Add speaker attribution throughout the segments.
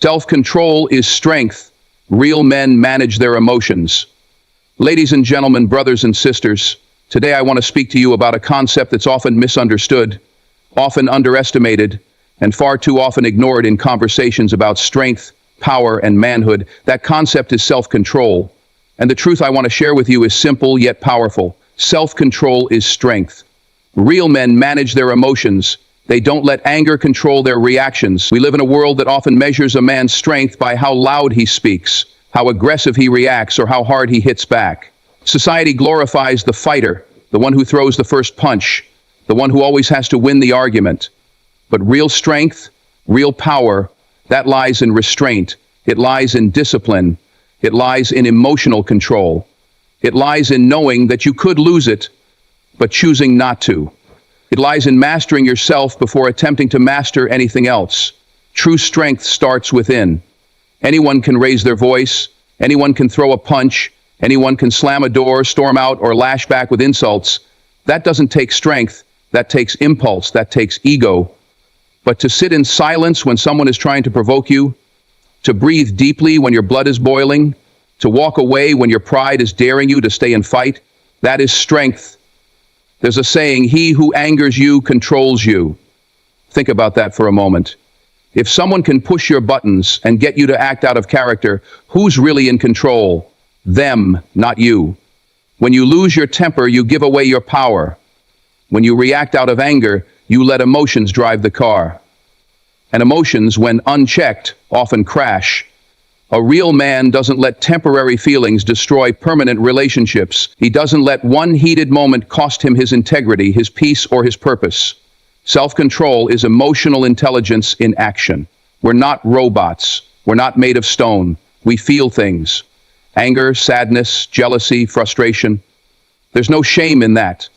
Speaker 1: Self-control is strength. Real men manage their emotions. Ladies and gentlemen, brothers and sisters, today I want to speak to you about a concept that's often misunderstood, often underestimated, and far too often ignored in conversations about strength, power, and manhood. That concept is self-control. And the truth I want to share with you is simple yet powerful. Self-control is strength. Real men manage their emotions. They don't let anger control their reactions. We live in a world that often measures a man's strength by how loud he speaks, how aggressive he reacts, or how hard he hits back. Society glorifies the fighter, the one who throws the first punch, the one who always has to win the argument. But real strength, real power, that lies in restraint. It lies in discipline. It lies in emotional control. It lies in knowing that you could lose it, but choosing not to. It lies in mastering yourself before attempting to master anything else. True strength starts within. Anyone can raise their voice. Anyone can throw a punch. Anyone can slam a door, storm out, or lash back with insults. That doesn't take strength. That takes impulse. That takes ego. But to sit in silence when someone is trying to provoke you, to breathe deeply when your blood is boiling, to walk away when your pride is daring you to stay and fight, that is strength. There's a saying, he who angers you controls you. Think about that for a moment. If someone can push your buttons and get you to act out of character, who's really in control? Them, not you. When you lose your temper, you give away your power. When you react out of anger, you let emotions drive the car. And emotions, when unchecked, often crash. A real man doesn't let temporary feelings destroy permanent relationships. He doesn't let one heated moment cost him his integrity, his peace, or his purpose. Self-control is emotional intelligence in action. We're not robots. We're not made of stone. We feel things. Anger, sadness, jealousy, frustration. There's no shame in that.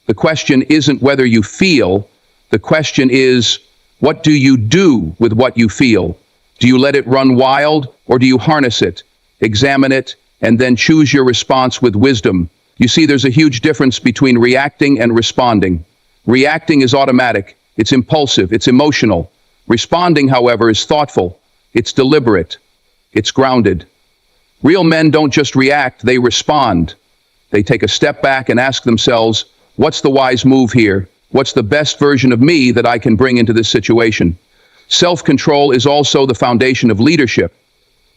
Speaker 1: The question isn't whether you feel. The question is, what do you do with what you feel? Do you let it run wild, or do you harness it, examine it, and then choose your response with wisdom? You see, there's a huge difference between reacting and responding. Reacting is automatic, it's impulsive, it's emotional. Responding, however, is thoughtful, it's deliberate, it's grounded. Real men don't just react, they respond. They take a step back and ask themselves, what's the wise move here? What's the best version of me that I can bring into this situation? Self-control is also the foundation of leadership.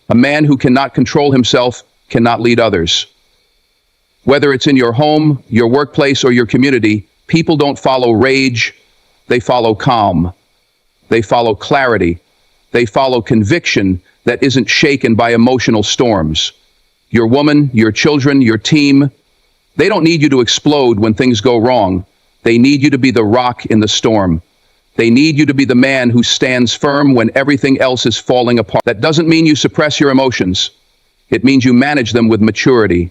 Speaker 1: A man who cannot control himself cannot lead others. Whether it's in your home, your workplace, or your community, people don't follow rage, they follow calm. They follow clarity. They follow conviction that isn't shaken by emotional storms. Your woman, your children, your team, they don't need you to explode when things go wrong. They need you to be the rock in the storm. They need you to be the man who stands firm when everything else is falling apart. That doesn't mean you suppress your emotions. It means you manage them with maturity.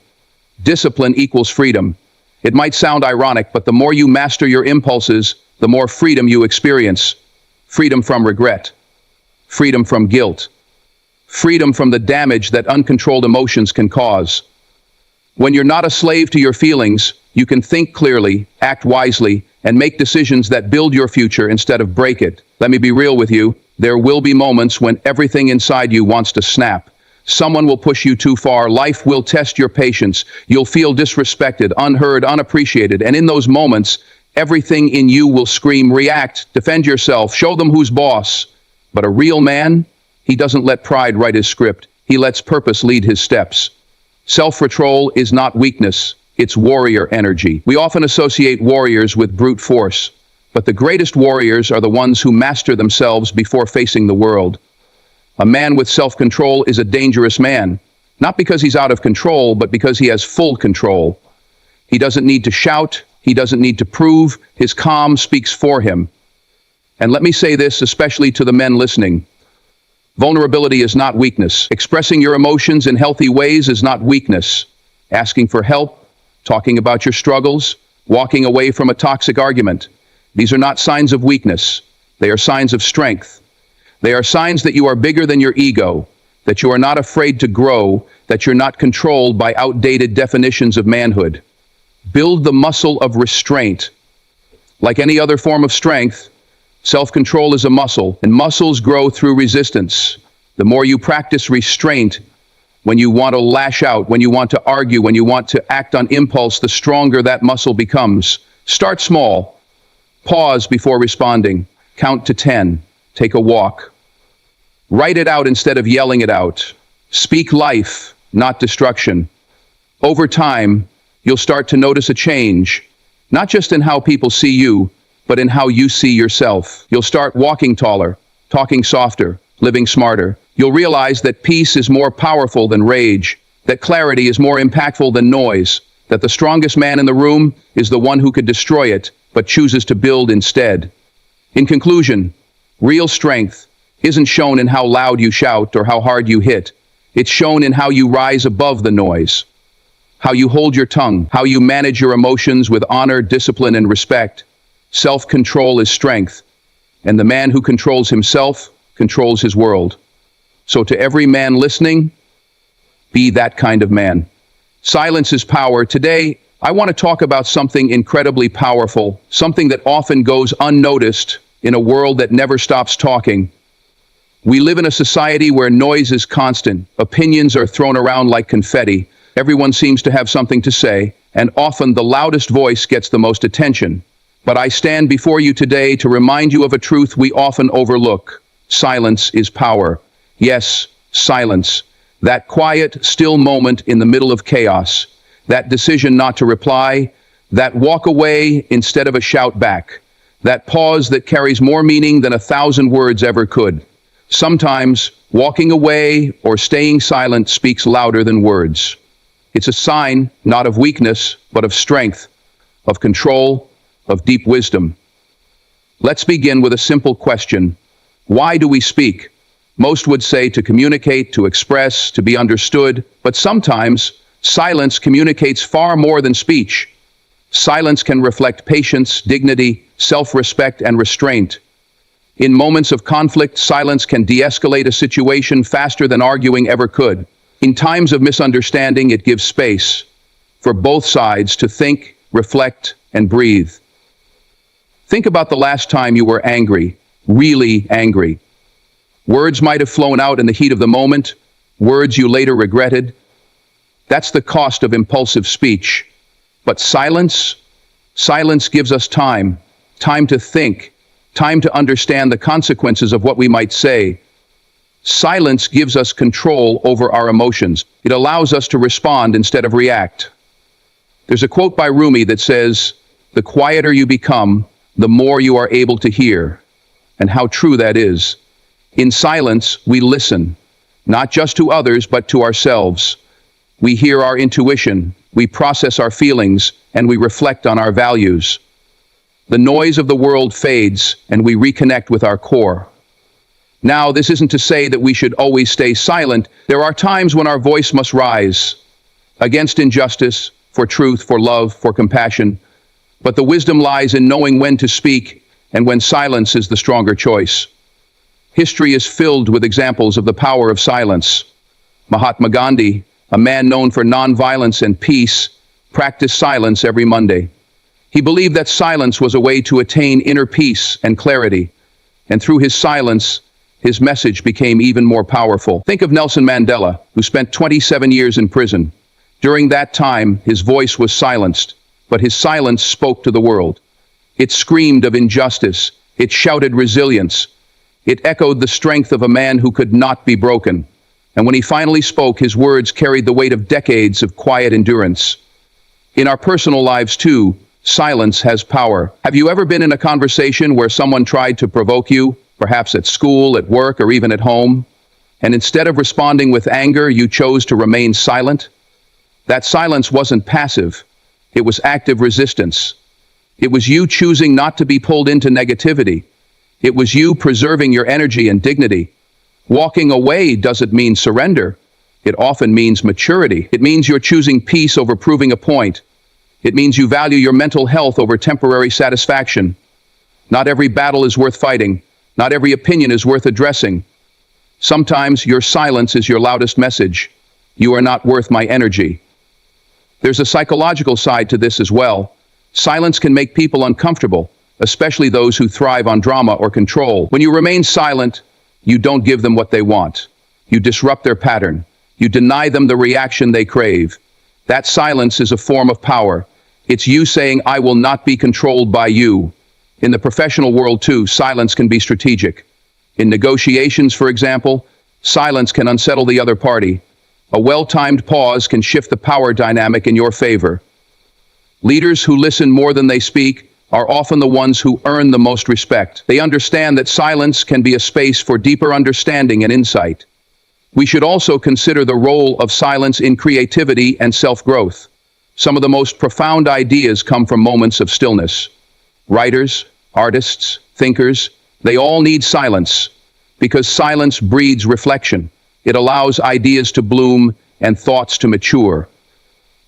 Speaker 1: Discipline equals freedom. It might sound ironic, but the more you master your impulses, the more freedom you experience. Freedom from regret. Freedom from guilt. Freedom from the damage that uncontrolled emotions can cause. When you're not a slave to your feelings, you can think clearly, act wisely, and make decisions that build your future instead of break it. Let me be real with you. There will be moments when everything inside you wants to snap. Someone will push you too far. Life will test your patience. You'll feel disrespected, unheard, unappreciated. And in those moments, everything in you will scream, react, defend yourself, show them who's boss. But a real man, he doesn't let pride write his script. He lets purpose lead his steps. Self-control is not weakness. It's warrior energy. We often associate warriors with brute force, but the greatest warriors are the ones who master themselves before facing the world. A man with self-control is a dangerous man, not because he's out of control, but because he has full control. He doesn't need to shout. He doesn't need to prove. His calm speaks for him. And let me say this, especially to the men listening. Vulnerability is not weakness. Expressing your emotions in healthy ways is not weakness. Asking for help, talking about your struggles, walking away from a toxic argument. These are not signs of weakness. They are signs of strength. They are signs that you are bigger than your ego, that you are not afraid to grow, that you're not controlled by outdated definitions of manhood. Build the muscle of restraint. Like any other form of strength, self-control is a muscle, and muscles grow through resistance. The more you practice restraint, when you want to lash out, when you want to argue, when you want to act on impulse, the stronger that muscle becomes. Start small. Pause before responding. Count to 10. Take a walk. Write it out instead of yelling it out. Speak life, not destruction. Over time, you'll start to notice a change, not just in how people see you, but in how you see yourself. You'll start walking taller, talking softer, living smarter. You'll realize that peace is more powerful than rage, that clarity is more impactful than noise, that the strongest man in the room is the one who could destroy it, but chooses to build instead. In conclusion, real strength isn't shown in how loud you shout or how hard you hit. It's shown in how you rise above the noise, how you hold your tongue, how you manage your emotions with honor, discipline, and respect. Self-control is strength, and the man who controls himself controls his world. So to every man listening, be that kind of man. Silence is power. Today, I want to talk about something incredibly powerful, something that often goes unnoticed in a world that never stops talking. We live in a society where noise is constant. Opinions are thrown around like confetti. Everyone seems to have something to say, and often the loudest voice gets the most attention. But I stand before you today to remind you of a truth we often overlook. Silence is power. Yes, silence. That quiet, still moment in the middle of chaos. That decision not to reply. That walk away instead of a shout back. That pause that carries more meaning than 1,000 words ever could. Sometimes, walking away or staying silent speaks louder than words. It's a sign, not of weakness, but of strength, of control, of deep wisdom. Let's begin with a simple question. Why do we speak? Most would say to communicate, to express, to be understood, but sometimes silence communicates far more than speech. Silence can reflect patience, dignity, self-respect, and restraint. In moments of conflict, silence can de-escalate a situation faster than arguing ever could. In times of misunderstanding, it gives space for both sides to think, reflect, and breathe. Think about the last time you were angry, really angry. Words might have flown out in the heat of the moment, words you later regretted. That's the cost of impulsive speech. But silence gives us time to think, time to understand the consequences of what we might say. Silence gives us control over our emotions. It allows us to respond instead of react. There's a quote by Rumi that says, "The quieter you become, the more you are able to hear." And how true that is. In silence, we listen, not just to others, but to ourselves. We hear our intuition, we process our feelings, and we reflect on our values. The noise of the world fades, and we reconnect with our core. Now, this isn't to say that we should always stay silent. There are times when our voice must rise against injustice, for truth, for love, for compassion. But the wisdom lies in knowing when to speak and when silence is the stronger choice. History is filled with examples of the power of silence. Mahatma Gandhi, a man known for nonviolence and peace, practiced silence every Monday. He believed that silence was a way to attain inner peace and clarity. And through his silence, his message became even more powerful. Think of Nelson Mandela, who spent 27 years in prison. During that time, his voice was silenced, but his silence spoke to the world. It screamed of injustice. It shouted resilience. It echoed the strength of a man who could not be broken. And when he finally spoke, his words carried the weight of decades of quiet endurance. In our personal lives, too, silence has power. Have you ever been in a conversation where someone tried to provoke you, perhaps at school, at work, or even at home? And instead of responding with anger, you chose to remain silent? That silence wasn't passive. It was active resistance. It was you choosing not to be pulled into negativity. It was you preserving your energy and dignity. Walking away doesn't mean surrender. It often means maturity. It means you're choosing peace over proving a point. It means you value your mental health over temporary satisfaction. Not every battle is worth fighting. Not every opinion is worth addressing. Sometimes your silence is your loudest message. You are not worth my energy. There's a psychological side to this as well. Silence can make people uncomfortable, especially those who thrive on drama or control. When you remain silent, you don't give them what they want. You disrupt their pattern. You deny them the reaction they crave. That silence is a form of power. It's you saying, I will not be controlled by you. In the professional world too, silence can be strategic. In negotiations, for example, silence can unsettle the other party. A well-timed pause can shift the power dynamic in your favor. Leaders who listen more than they speak are often the ones who earn the most respect. They understand that silence can be a space for deeper understanding and insight. We should also consider the role of silence in creativity and self-growth. Some of the most profound ideas come from moments of stillness. Writers, artists, thinkers, they all need silence, because silence breeds reflection. It allows ideas to bloom and thoughts to mature.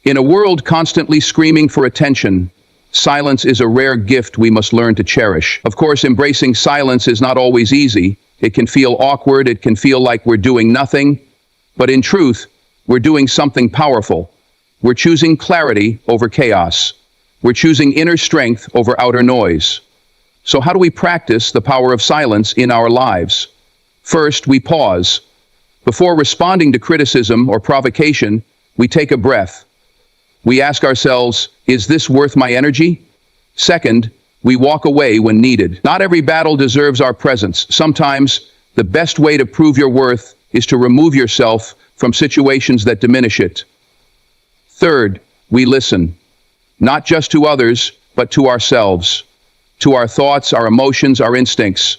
Speaker 1: In a world constantly screaming for attention, silence is a rare gift we must learn to cherish. Of course, embracing silence is not always easy. It can feel awkward, it can feel like we're doing nothing. But in truth, we're doing something powerful. We're choosing clarity over chaos. We're choosing inner strength over outer noise. So how do we practice the power of silence in our lives? First, we pause. Before responding to criticism or provocation, we take a breath. We ask ourselves, is this worth my energy? Second, we walk away when needed. Not every battle deserves our presence. Sometimes, the best way to prove your worth is to remove yourself from situations that diminish it. Third, we listen. Not just to others, but to ourselves. To our thoughts, our emotions, our instincts.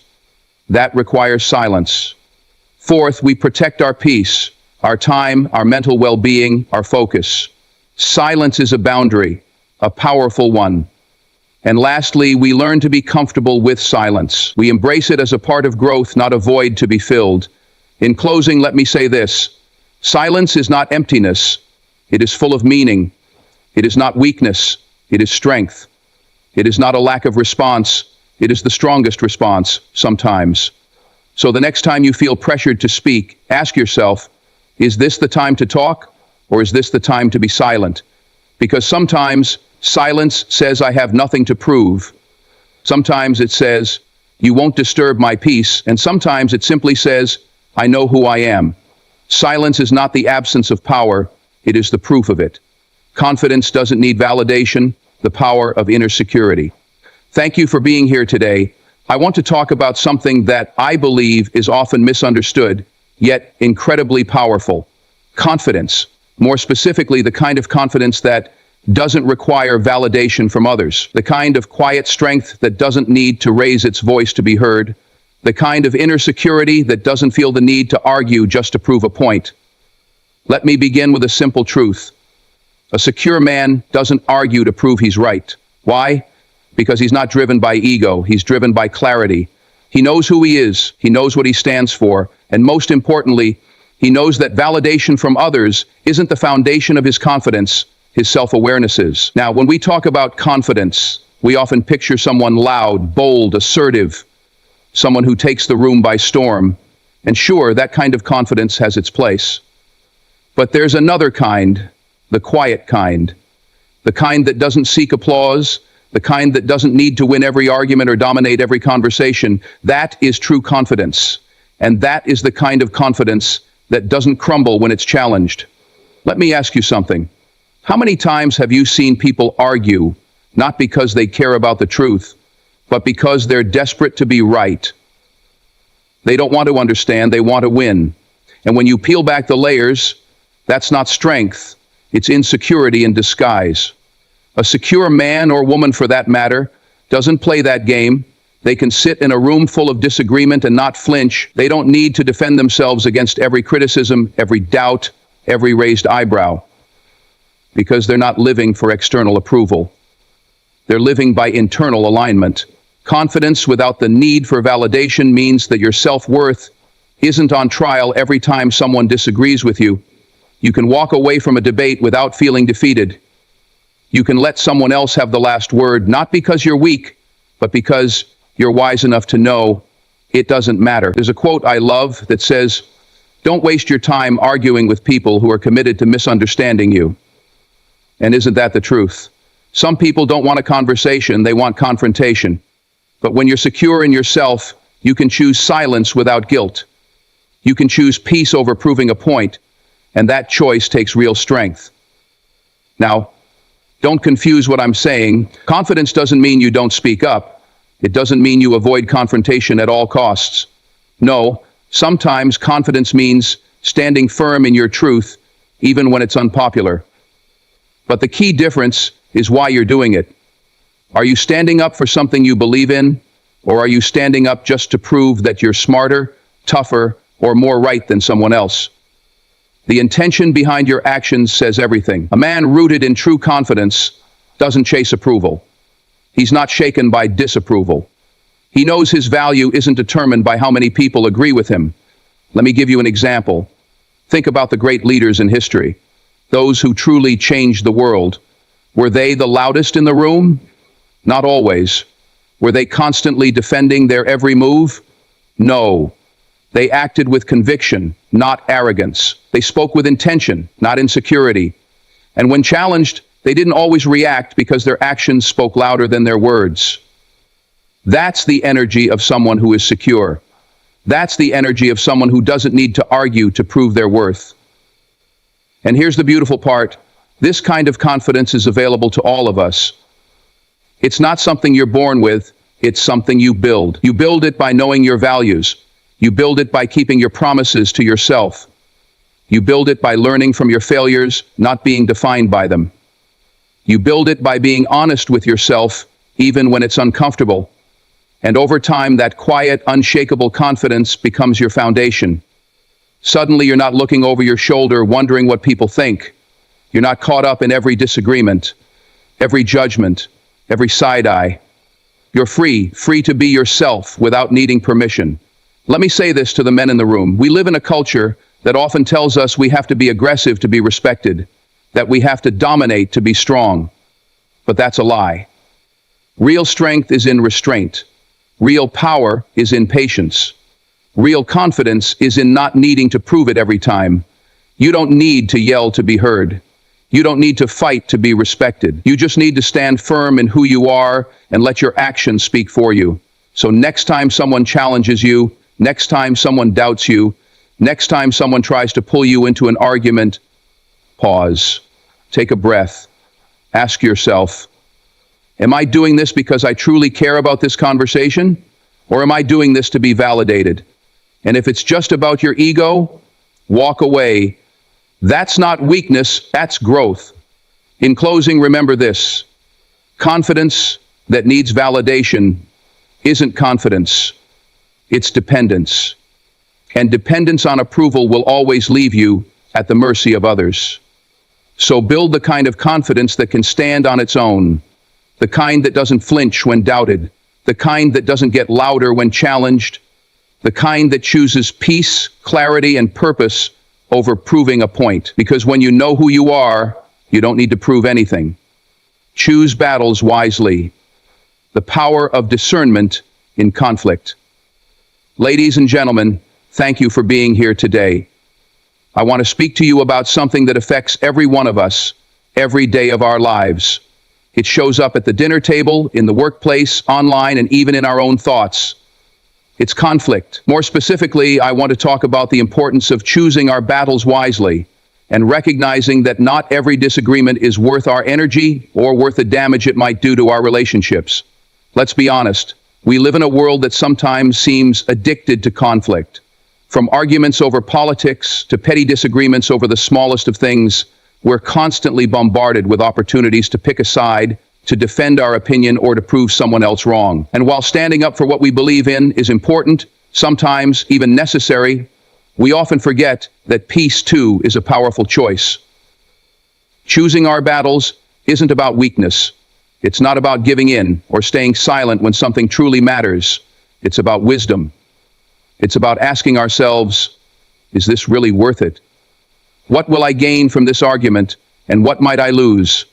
Speaker 1: That requires silence. Fourth, we protect our peace, our time, our mental well-being, our focus. Silence is a boundary, a powerful one. And lastly, we learn to be comfortable with silence. We embrace it as a part of growth, not a void to be filled. In closing, let me say this. Silence is not emptiness. It is full of meaning. It is not weakness. It is strength. It is not a lack of response. It is the strongest response, sometimes. So the next time you feel pressured to speak, ask yourself, is this the time to talk, or is this the time to be silent? Because sometimes silence says I have nothing to prove. Sometimes it says, you won't disturb my peace, and sometimes it simply says, I know who I am. Silence is not the absence of power, it is the proof of it. Confidence doesn't need validation, the power of inner security. Thank you for being here today. I want to talk about something that I believe is often misunderstood, yet incredibly powerful. Confidence. More specifically, the kind of confidence that doesn't require validation from others. The kind of quiet strength that doesn't need to raise its voice to be heard. The kind of inner security that doesn't feel the need to argue just to prove a point. Let me begin with a simple truth. A secure man doesn't argue to prove he's right. Why? Because he's not driven by ego, he's driven by clarity. He knows who he is, he knows what he stands for, and most importantly, he knows that validation from others isn't the foundation of his confidence, his self-awareness is. Now, when we talk about confidence, we often picture someone loud, bold, assertive, someone who takes the room by storm. And sure, that kind of confidence has its place. But there's another kind, the quiet kind. The kind that doesn't seek applause, the kind that doesn't need to win every argument or dominate every conversation. That is true confidence. And that is the kind of confidence that doesn't crumble when it's challenged. Let me ask you something. How many times have you seen people argue, not because they care about the truth, but because they're desperate to be right? They don't want to understand, they want to win. And when you peel back the layers, that's not strength, it's insecurity in disguise. A secure man or woman, for that matter, doesn't play that game. They can sit in a room full of disagreement and not flinch. They don't need to defend themselves against every criticism, every doubt, every raised eyebrow. Because they're not living for external approval. They're living by internal alignment. Confidence without the need for validation means that your self-worth isn't on trial every time someone disagrees with you. You can walk away from a debate without feeling defeated. You can let someone else have the last word, not because you're weak, but because you're wise enough to know it doesn't matter. There's a quote I love that says, "Don't waste your time arguing with people who are committed to misunderstanding you." And isn't that the truth? Some people don't want a conversation, they want confrontation. But when you're secure in yourself, you can choose silence without guilt. You can choose peace over proving a point, and that choice takes real strength. Now, don't confuse what I'm saying. Confidence doesn't mean you don't speak up. It doesn't mean you avoid confrontation at all costs. No, sometimes confidence means standing firm in your truth, even when it's unpopular. But the key difference is why you're doing it. Are you standing up for something you believe in, or are you standing up just to prove that you're smarter, tougher, or more right than someone else? The intention behind your actions says everything. A man rooted in true confidence doesn't chase approval. He's not shaken by disapproval. He knows his value isn't determined by how many people agree with him. Let me give you an example. Think about the great leaders in history. Those who truly changed the world. Were they the loudest in the room? Not always. Were they constantly defending their every move? No. They acted with conviction, not arrogance. They spoke with intention, not insecurity. And when challenged, they didn't always react because their actions spoke louder than their words. That's the energy of someone who is secure. That's the energy of someone who doesn't need to argue to prove their worth. And here's the beautiful part. This kind of confidence is available to all of us. It's not something you're born with, it's something you build. You build it by knowing your values. You build it by keeping your promises to yourself. You build it by learning from your failures, not being defined by them. You build it by being honest with yourself, even when it's uncomfortable. And over time, that quiet, unshakable confidence becomes your foundation. Suddenly, you're not looking over your shoulder, wondering what people think. You're not caught up in every disagreement, every judgment, every side eye. You're free to be yourself without needing permission. Let me say this to the men in the room. We live in a culture that often tells us we have to be aggressive to be respected, that we have to dominate to be strong. But that's a lie. Real strength is in restraint. Real power is in patience. Real confidence is in not needing to prove it every time. You don't need to yell to be heard. You don't need to fight to be respected. You just need to stand firm in who you are and let your actions speak for you. So next time someone challenges you, next time someone doubts you, next time someone tries to pull you into an argument, pause, take a breath, ask yourself, am I doing this because I truly care about this conversation? Or am I doing this to be validated? And if it's just about your ego, walk away. That's not weakness, that's growth. In closing, remember this. Confidence that needs validation isn't confidence. It's dependence. And dependence on approval will always leave you at the mercy of others. So build the kind of confidence that can stand on its own, the kind that doesn't flinch when doubted, the kind that doesn't get louder when challenged, the kind that chooses peace, clarity, and purpose over proving a point. Because when you know who you are, you don't need to prove anything. Choose battles wisely. The power of discernment in conflict. Ladies and gentlemen, thank you for being here today. I want to speak to you about something that affects every one of us, every day of our lives. It shows up at the dinner table, in the workplace, online, and even in our own thoughts. It's conflict. More specifically, I want to talk about the importance of choosing our battles wisely and recognizing that not every disagreement is worth our energy or worth the damage it might do to our relationships. Let's be honest. We live in a world that sometimes seems addicted to conflict. From arguments over politics to petty disagreements over the smallest of things, we're constantly bombarded with opportunities to pick a side, to defend our opinion, or to prove someone else wrong. And while standing up for what we believe in is important, sometimes even necessary, we often forget that peace, too, is a powerful choice. Choosing our battles isn't about weakness. It's not about giving in or staying silent when something truly matters. It's about wisdom. It's about asking ourselves, is this really worth it? What will I gain from this argument, and what might I lose?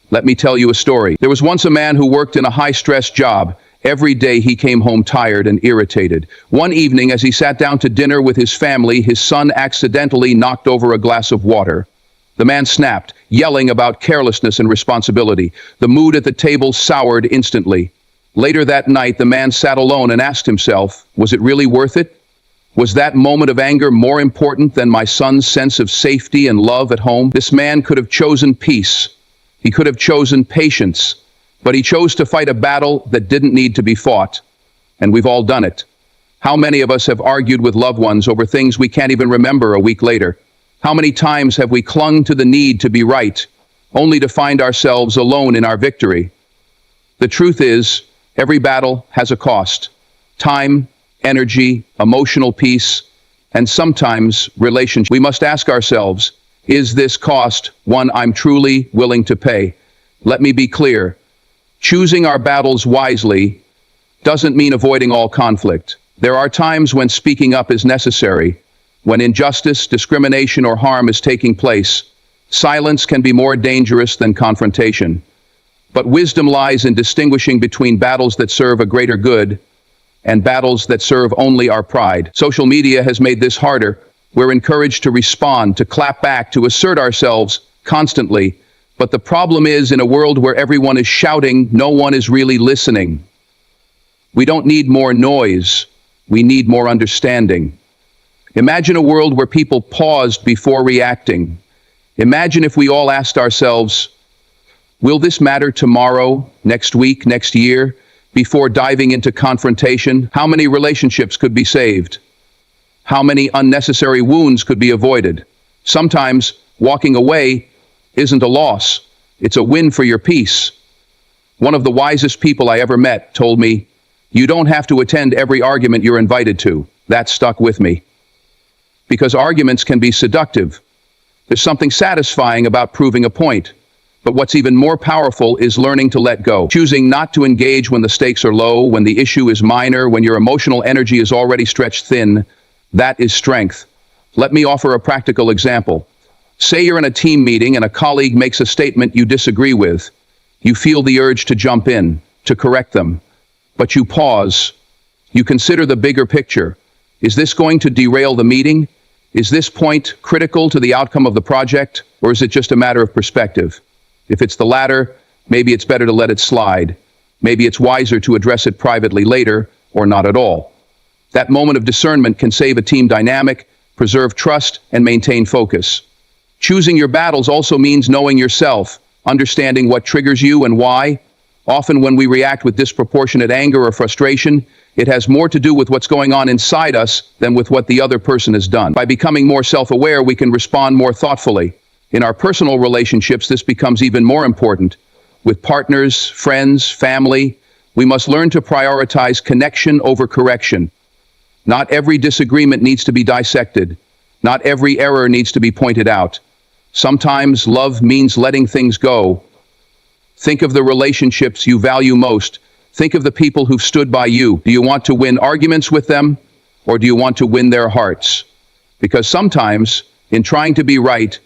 Speaker 1: Let me tell you a story. There was once a man who worked in a high-stress job. Every day he came home tired and irritated. One evening, as he sat down to dinner with his family, his son accidentally knocked over a glass of water. The man snapped, yelling about carelessness and responsibility. The mood at the table soured instantly. Later that night, the man sat alone and asked himself, was it really worth it? Was that moment of anger more important than my son's sense of safety and love at home? This man could have chosen peace. He could have chosen patience, but he chose to fight a battle that didn't need to be fought. And we've all done it. How many of us have argued with loved ones over things we can't even remember a week later? How many times have we clung to the need to be right, only to find ourselves alone in our victory? The truth is, every battle has a cost. Time, energy, emotional peace, and sometimes relationship. We must ask ourselves, is this cost one I'm truly willing to pay? Let me be clear. Choosing our battles wisely doesn't mean avoiding all conflict. There are times when speaking up is necessary. When injustice, discrimination, or harm is taking place, silence can be more dangerous than confrontation. But wisdom lies in distinguishing between battles that serve a greater good and battles that serve only our pride. Social media has made this harder. We're encouraged to respond, to clap back, to assert ourselves constantly. But the problem is, in a world where everyone is shouting, no one is really listening. We don't need more noise. We need more understanding. Imagine a world where people paused before reacting. Imagine if we all asked ourselves, will this matter tomorrow, next week, next year? Before diving into confrontation, how many relationships could be saved? How many unnecessary wounds could be avoided? Sometimes walking away isn't a loss. It's a win for your peace. One of the wisest people I ever met told me, you don't have to attend every argument you're invited to. That stuck with me. Because arguments can be seductive. There's something satisfying about proving a point. But what's even more powerful is learning to let go. Choosing not to engage when the stakes are low, when the issue is minor, when your emotional energy is already stretched thin. That is strength. Let me offer a practical example. Say you're in a team meeting and a colleague makes a statement you disagree with. You feel the urge to jump in, to correct them. But you pause. You consider the bigger picture. Is this going to derail the meeting? Is this point critical to the outcome of the project? Or is it just a matter of perspective? If it's the latter, maybe it's better to let it slide. Maybe it's wiser to address it privately later, or not at all. That moment of discernment can save a team dynamic, preserve trust, and maintain focus. Choosing your battles also means knowing yourself, understanding what triggers you and why. Often when we react with disproportionate anger or frustration, it has more to do with what's going on inside us than with what the other person has done. By becoming more self-aware, we can respond more thoughtfully. In our personal relationships, this becomes even more important. With partners, friends, family, we must learn to prioritize connection over correction. Not every disagreement needs to be dissected. Not every error needs to be pointed out. Sometimes love means letting things go. Think of the relationships you value most. Think of the people who've stood by you. Do you want to win arguments with them, or do you want to win their hearts? Because sometimes, in trying to be right,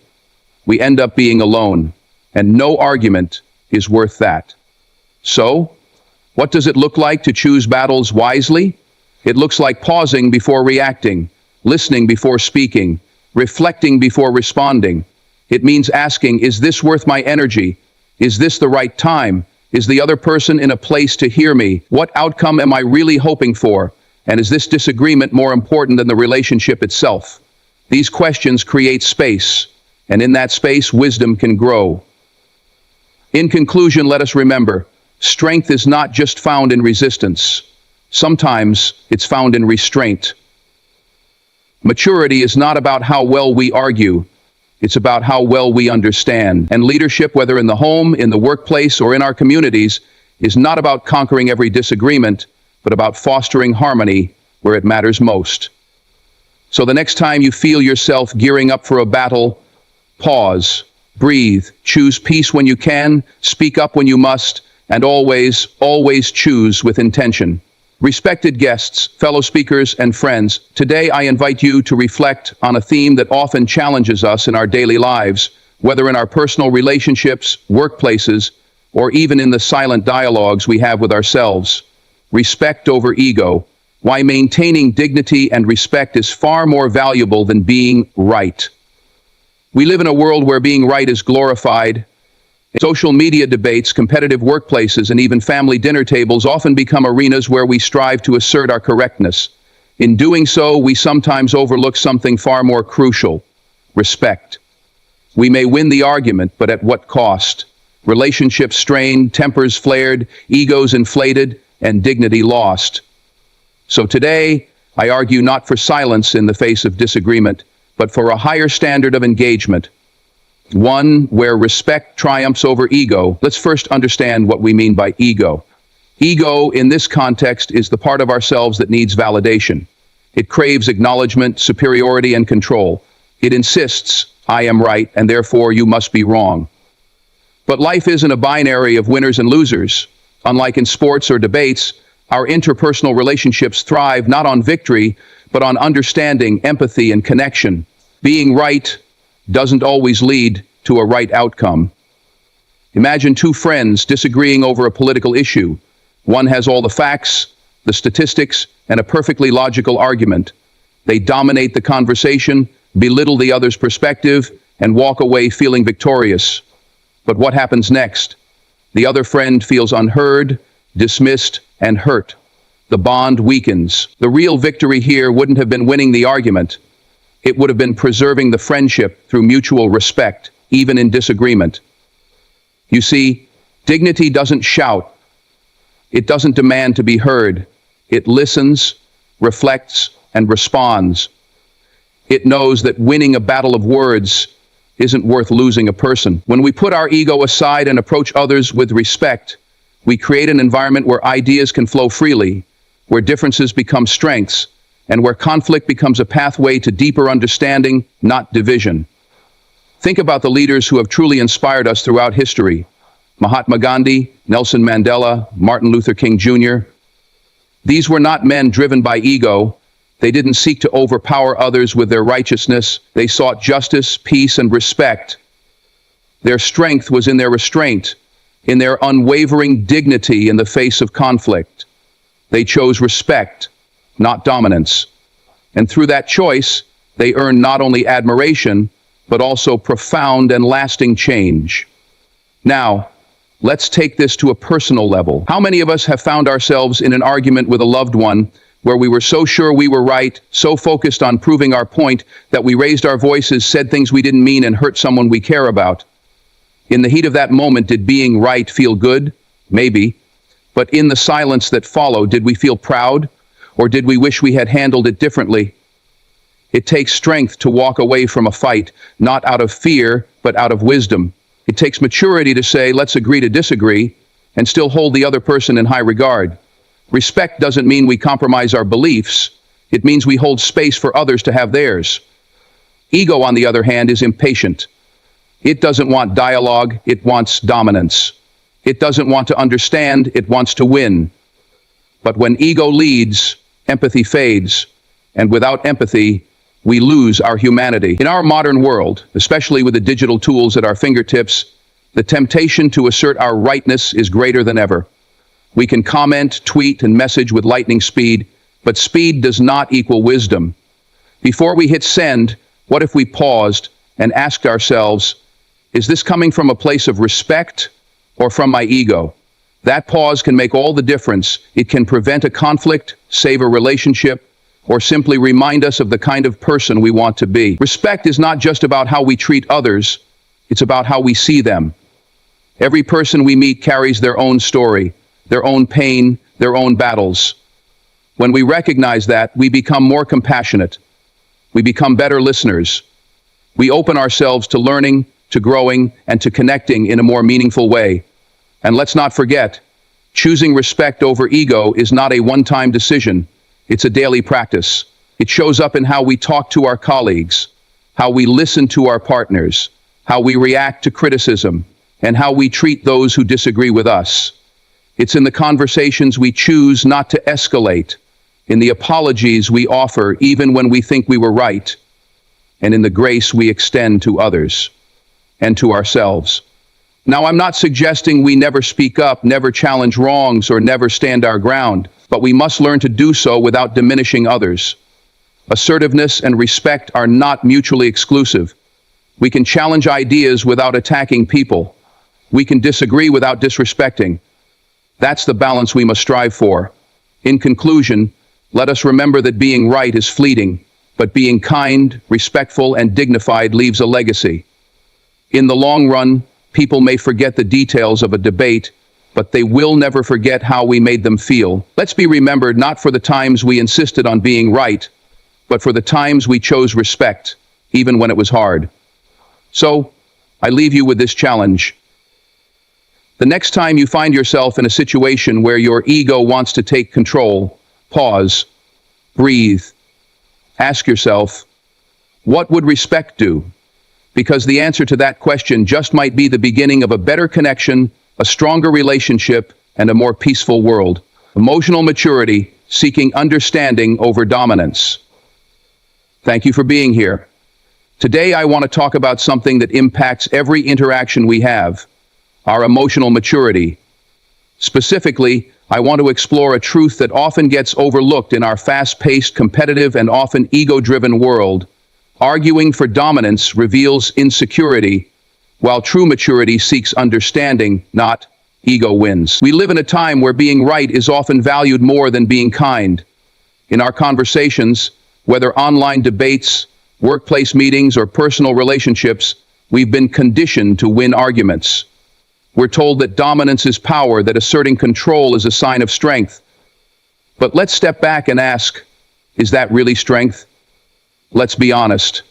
Speaker 1: we end up being alone, and no argument is worth that. So, what does it look like to choose battles wisely? It looks like pausing before reacting, listening before speaking, reflecting before responding. It means asking, is this worth my energy? Is this the right time? Is the other person in a place to hear me? What outcome am I really hoping for? And is this disagreement more important than the relationship itself? These questions create space, and in that space, wisdom can grow. In conclusion, let us remember, strength is not just found in resistance. Sometimes it's found in restraint. Maturity is not about how well we argue. It's about how well we understand. And leadership, whether in the home, in the workplace, or in our communities, is not about conquering every disagreement, but about fostering harmony where it matters most. So the next time you feel yourself gearing up for a battle, pause, breathe, choose peace when you can, speak up when you must, and always, always choose with intention. Respected guests, fellow speakers, and friends, today I invite you to reflect on a theme that often challenges us in our daily lives, whether in our personal relationships, workplaces, or even in the silent dialogues we have with ourselves. Respect over ego. Why maintaining dignity and respect is far more valuable than being right. We live in a world where being right is glorified. Social media debates, competitive workplaces, and even family dinner tables often become arenas where we strive to assert our correctness. In doing so, we sometimes overlook something far more crucial: respect. We may win the argument, but at what cost? Relationships strained, tempers flared, egos inflated, and dignity lost. So today, I argue not for silence in the face of disagreement, but for a higher standard of engagement. One where respect triumphs over ego. Let's first understand what we mean by ego. Ego, in this context, is the part of ourselves that needs validation. It craves acknowledgement, superiority, and control. It insists, I am right, and therefore you must be wrong. But life isn't a binary of winners and losers. Unlike in sports or debates, our interpersonal relationships thrive not on victory, but on understanding, empathy, and connection. Being right doesn't always lead to a right outcome. Imagine two friends disagreeing over a political issue. One has all the facts, the statistics, and a perfectly logical argument. They dominate the conversation, belittle the other's perspective, and walk away feeling victorious. But what happens next? The other friend feels unheard, dismissed, and hurt. The bond weakens. The real victory here wouldn't have been winning the argument. It would have been preserving the friendship through mutual respect, even in disagreement. You see, dignity doesn't shout. It doesn't demand to be heard. It listens, reflects, and responds. It knows that winning a battle of words isn't worth losing a person. When we put our ego aside and approach others with respect, we create an environment where ideas can flow freely, where differences become strengths, and where conflict becomes a pathway to deeper understanding, not division. Think about the leaders who have truly inspired us throughout history: Mahatma Gandhi, Nelson Mandela, Martin Luther King Jr. These were not men driven by ego. They didn't seek to overpower others with their righteousness. They sought justice, peace, and respect. Their strength was in their restraint, in their unwavering dignity in the face of conflict. They chose respect, not dominance. And through that choice, they earned not only admiration, but also profound and lasting change. Now, let's take this to a personal level. How many of us have found ourselves in an argument with a loved one where we were so sure we were right, so focused on proving our point, that we raised our voices, said things we didn't mean, and hurt someone we care about? In the heat of that moment, did being right feel good? Maybe. But in the silence that followed, did we feel proud? Or did we wish we had handled it differently? It takes strength to walk away from a fight, not out of fear, but out of wisdom. It takes maturity to say, let's agree to disagree, and still hold the other person in high regard. Respect doesn't mean we compromise our beliefs. It means we hold space for others to have theirs. Ego, on the other hand, is impatient. It doesn't want dialogue, it wants dominance. It doesn't want to understand, it wants to win. But when ego leads, empathy fades, and without empathy, we lose our humanity. In our modern world, especially with the digital tools at our fingertips, the temptation to assert our rightness is greater than ever. We can comment, tweet, and message with lightning speed, but speed does not equal wisdom. Before we hit send, what if we paused and asked ourselves, is this coming from a place of respect or from my ego? That pause can make all the difference. It can prevent a conflict, save a relationship, or simply remind us of the kind of person we want to be. Respect is not just about how we treat others, it's about how we see them. Every person we meet carries their own story, their own pain, their own battles. When we recognize that, we become more compassionate. We become better listeners. We open ourselves to learning, to growing, and to connecting in a more meaningful way. And let's not forget, choosing respect over ego is not a one-time decision. It's a daily practice. It shows up in how we talk to our colleagues, how we listen to our partners, how we react to criticism, and how we treat those who disagree with us. It's in the conversations we choose not to escalate, in the apologies we offer even when we think we were right, and in the grace we extend to others and to ourselves. Now, I'm not suggesting we never speak up, never challenge wrongs, or never stand our ground, but we must learn to do so without diminishing others. Assertiveness and respect are not mutually exclusive. We can challenge ideas without attacking people. We can disagree without disrespecting. That's the balance we must strive for. In conclusion, Let us remember that being right is fleeting, but being kind, respectful, and dignified leaves a legacy. In the long run, people may forget the details of a debate, but they will never forget how we made them feel. Let's be remembered not for the times we insisted on being right, but for the times we chose respect, even when it was hard. So, I leave you with this challenge. The next time you find yourself in a situation where your ego wants to take control, pause, breathe, ask yourself, what would respect do? Because the answer to that question just might be the beginning of a better connection, a stronger relationship, and a more peaceful world. Emotional maturity, seeking understanding over dominance. Thank you for being here. Today I want to talk about something that impacts every interaction we have, our emotional maturity. Specifically, I want to explore a truth that often gets overlooked in our fast-paced, competitive, and often ego-driven world. Arguing for dominance reveals insecurity, while true maturity seeks understanding, not ego wins. We live in a time where being right is often valued more than being kind. In our conversations, whether online debates, workplace meetings, or personal relationships, we've been conditioned to win arguments. We're told that dominance is power, that asserting control is a sign of strength. But let's step back and ask, is that really strength? Let's be honest.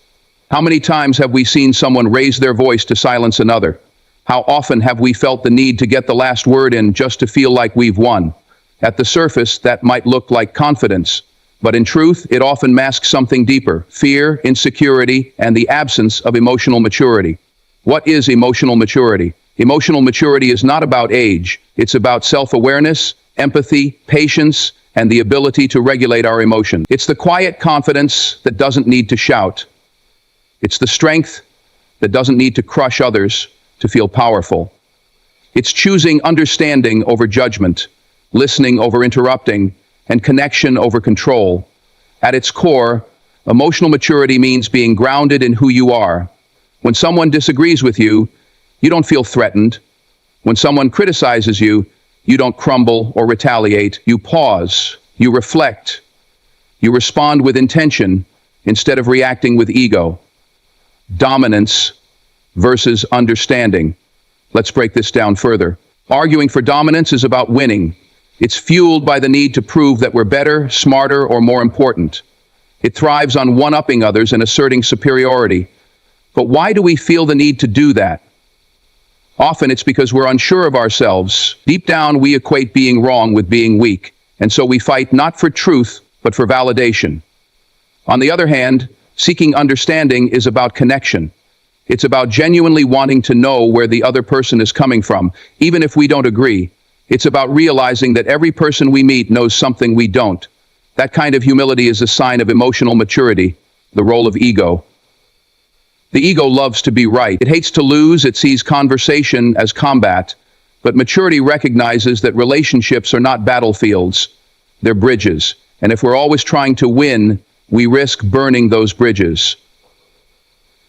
Speaker 1: How many times have we seen someone raise their voice to silence another? How often have we felt the need to get the last word in just to feel like we've won? At the surface, that might look like confidence, but in truth, it often masks something deeper: fear, insecurity, and the absence of emotional maturity. What is emotional maturity? Emotional maturity is not about age. It's about self-awareness, empathy, patience, and the ability to regulate our emotions. It's the quiet confidence that doesn't need to shout. It's the strength that doesn't need to crush others to feel powerful. It's choosing understanding over judgment, listening over interrupting, and connection over control. At its core, emotional maturity means being grounded in who you are. When someone disagrees with you, you don't feel threatened. When someone criticizes you, you don't crumble or retaliate. You pause, you reflect, you respond with intention instead of reacting with ego. Dominance versus understanding. Let's break this down further. Arguing for dominance is about winning. It's fueled by the need to prove that we're better, smarter, or more important. It thrives on one-upping others and asserting superiority. But why do we feel the need to do that? Often it's because we're unsure of ourselves. Deep down, we equate being wrong with being weak, and so we fight not for truth, but for validation. On the other hand, seeking understanding is about connection. It's about genuinely wanting to know where the other person is coming from, even if we don't agree. It's about realizing that every person we meet knows something we don't. That kind of humility is a sign of emotional maturity, the role of ego. The ego loves to be right. It hates to lose. It sees conversation as combat. But maturity recognizes that relationships are not battlefields. They're bridges. And if we're always trying to win, we risk burning those bridges.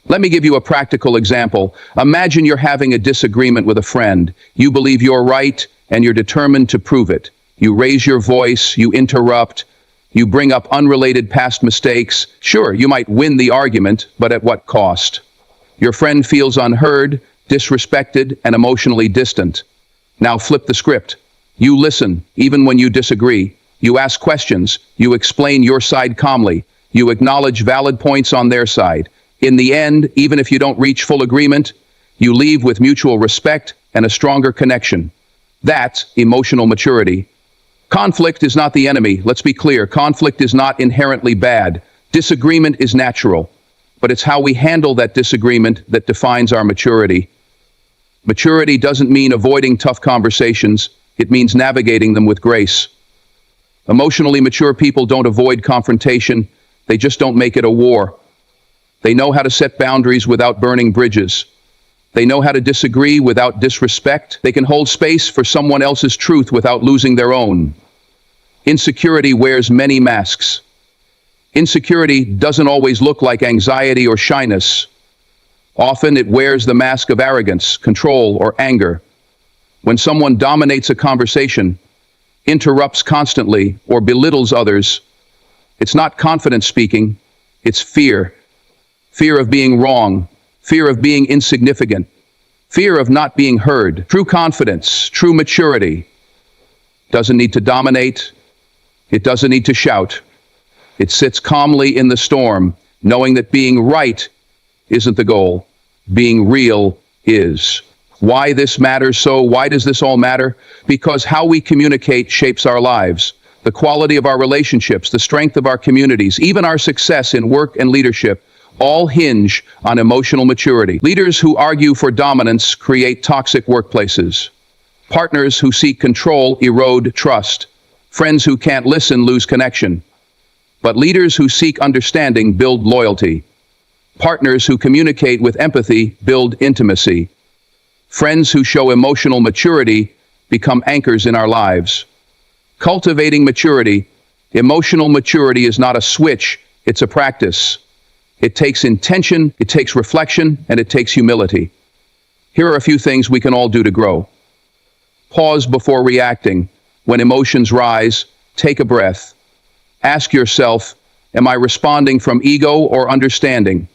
Speaker 1: Let me give you a practical example. Imagine you're having a disagreement with a friend. You believe you're right, and you're determined to prove it. You raise your voice, you interrupt, you bring up unrelated past mistakes. Sure, you might win the argument, but at what cost? Your friend feels unheard, disrespected, and emotionally distant. Now flip the script. You listen, even when you disagree. You ask questions. You explain your side calmly. You acknowledge valid points on their side. In the end, even if you don't reach full agreement, you leave with mutual respect and a stronger connection. That's emotional maturity. Conflict is not the enemy. Let's be clear. Conflict is not inherently bad. Disagreement is natural. But it's how we handle that disagreement that defines our maturity. Maturity doesn't mean avoiding tough conversations. It means navigating them with grace. Emotionally mature people don't avoid confrontation. They just don't make it a war. They know how to set boundaries without burning bridges. They know how to disagree without disrespect. They can hold space for someone else's truth without losing their own. Insecurity wears many masks. Insecurity doesn't always look like anxiety or shyness. Often it wears the mask of arrogance, control, or anger. When someone dominates a conversation, interrupts constantly, or belittles others, It's not confidence speaking, it's fear. Fear of being wrong, fear of being insignificant, fear of not being heard. True confidence, true maturity, doesn't need to dominate, it doesn't need to shout. It sits calmly in the storm, knowing that being right isn't the goal. Being real is. Why this matters so? Why does this all matter? Because how we communicate shapes our lives. The quality of our relationships, the strength of our communities, even our success in work and leadership, all hinge on emotional maturity. Leaders who argue for dominance create toxic workplaces. Partners who seek control erode trust. Friends who can't listen lose connection. But leaders who seek understanding build loyalty. Partners who communicate with empathy build intimacy. Friends who show emotional maturity become anchors in our lives. Cultivating maturity. Emotional maturity is not a switch, it's a practice. It takes intention, it takes reflection, and it takes humility. Here are a few things we can all do to grow. Pause before reacting. When emotions rise, take a breath. Ask yourself, am I responding from ego or understanding?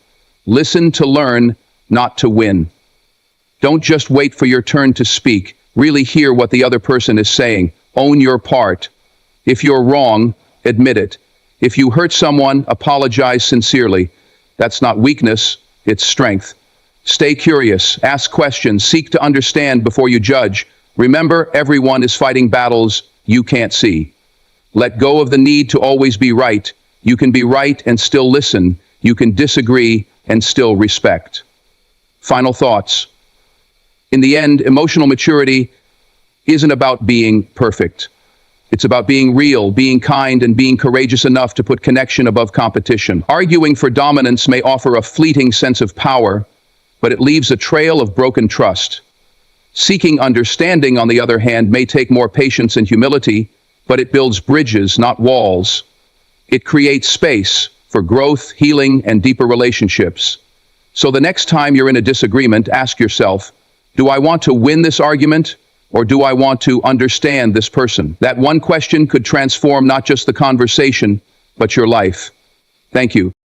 Speaker 1: Listen to learn, not to win. Don't just wait for your turn to speak. Really hear what the other person is saying. Own your part. If you're wrong, admit it. If you hurt someone, apologize sincerely. That's not weakness, it's strength. Stay curious, ask questions, seek to understand before you judge. Remember, everyone is fighting battles you can't see. Let go of the need to always be right. You can be right and still listen. You can disagree and still respect. Final thoughts. In the end, emotional maturity isn't about being perfect. It's about being real, being kind, and being courageous enough to put connection above competition. Arguing for dominance may offer a fleeting sense of power, but it leaves a trail of broken trust. Seeking understanding, on the other hand, may take more patience and humility, but it builds bridges, not walls. It creates space for growth, healing, and deeper relationships. So the next time you're in a disagreement, ask yourself, do I want to win this argument, or do I want to understand this person? That one question could transform not just the conversation, but your life. Thank you.